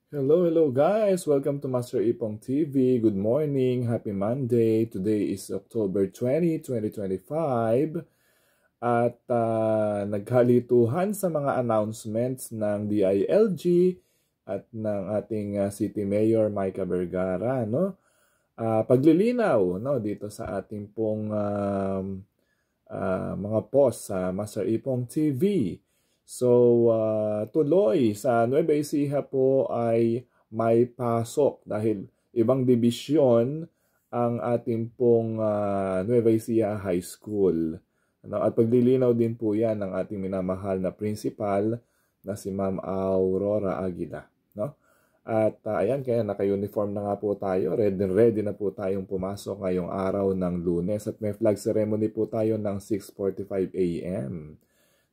Hello guys! Welcome to Master Ipong TV. Good morning, happy Monday. Today is October 20, 2025. At nagkalituhan sa mga announcements ng DILG at ng ating City Mayor Micah Vergara, no? Paglilinaw, no, dito sa ating pong mga post sa Master Ipong TV. So, tuloy sa Nueva Ecija po ay may pasok dahil ibang dibisyon ang ating pong Nueva Ecija High School. At paglilinaw din po yan ng ating minamahal na principal na si Ma'am Aurora Aguila. No? At ayan, kaya naka-uniform na nga po tayo. Ready na po tayong pumasok ngayong araw ng Lunes. At may flag ceremony po tayo ng 6:45 a.m.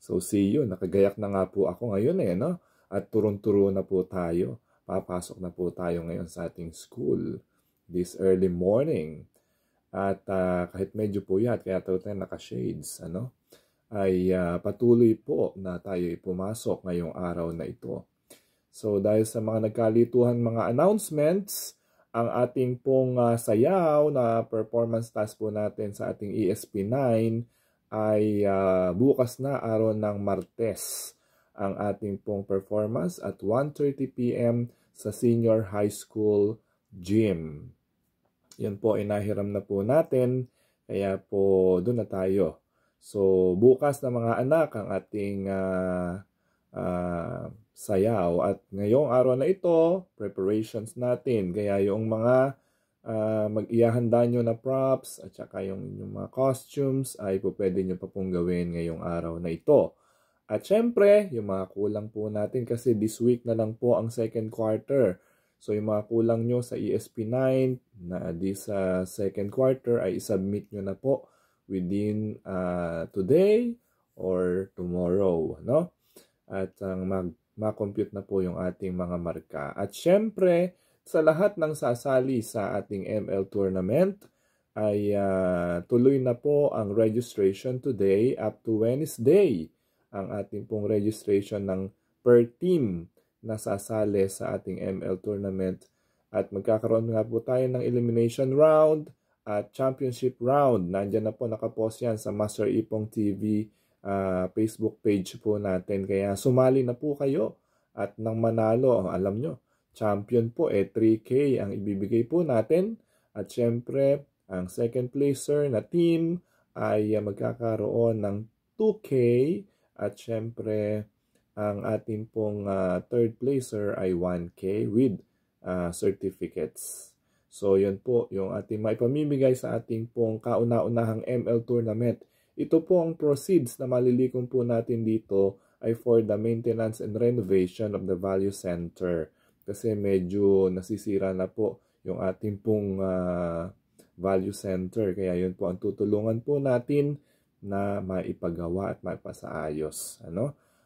So see you, nakagayak na nga po ako ngayon no? At turun-turo na po tayo. Papasok na po tayo ngayon sa ating school this early morning. At kahit medyo puyat, kaya tayo naka-shades, ay patuloy po na tayo pumasok ngayong araw na ito. So dahil sa mga nagkalituhan mga announcements, ang ating pong sayaw na performance task po natin sa ating ESP9 ay bukas na araw ng Martes ang ating pong performance at 1:30 p.m. sa Senior High School Gym. Yan po, inahiram na po natin, kaya po doon na tayo. So bukas na mga anak ang ating sayaw at ngayong araw na ito, preparations natin. Kaya yung mga mag-iyahanda nyo na props at saka yung mga costumes ay po pwede nyo pa pong gawin ngayong araw na ito. At syempre, yung mga kulang po natin kasi this week na lang po ang second quarter. So yung mga kulang nyo sa ESP9 na this second quarter ay isubmit nyo na po within today or tomorrow, no? At ma-compute na po yung ating mga marka. At syempre, sa lahat ng sasali sa ating ML tournament, ay tuloy na po ang registration today up to Wednesday. Ang ating pong registration ng per team na sasali sa ating ML tournament. At magkakaroon nga po tayo ng elimination round at championship round. Nandiyan na po nakapost yan sa Master Ipong TV Facebook page po natin. Kaya sumali na po kayo at nang manalo, alam nyo, champion po 3K ang ibibigay po natin. At syempre, ang second placer na team ay magkakaroon ng 2K. At syempre, ang ating pong third placer ay 1K with certificates. So, yun po yung ating maipamimigay sa ating pong kauna-unahang ML tournament. Ito po ang proceeds na malilikom po natin dito ay for the maintenance and renovation of the Value Center. Kasi medyo nasisira na po yung ating pong Value Center. Kaya yun po ang tutulungan po natin na maipagawa at maipasaayos.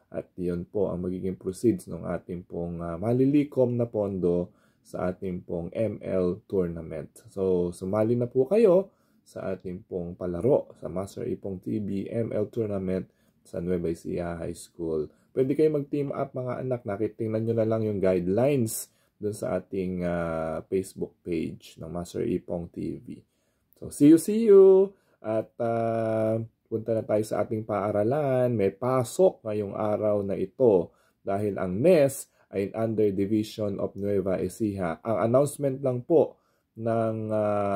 At yun po ang magiging proceeds ng ating pong malilikom na pondo sa ating pong ML tournament. So, sumali na po kayo sa ating pong palaro sa Master Ipong TV ML Tournament sa Nueva Ecija High School. Pwede kayo mag-team up mga anak. Nakitingnan nyo na lang yung guidelines dun sa ating Facebook page ng Master Ipong TV. So, see you! At punta na tayo sa ating paaralan. May pasok ngayong araw na ito dahil ang NES ay under Division of Nueva Ecija. Ang announcement lang po ng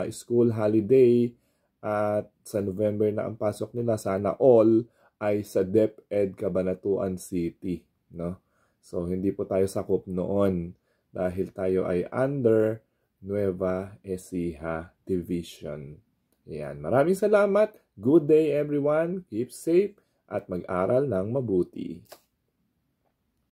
school holiday at sa November na ang pasok nila, sana all ay sa DepEd Cabanatuan City, no? So hindi po tayo sakop noon dahil tayo ay under Nueva Ecija Division. Yan. Maraming salamat. Good day everyone. Keep safe at mag-aral ng mabuti.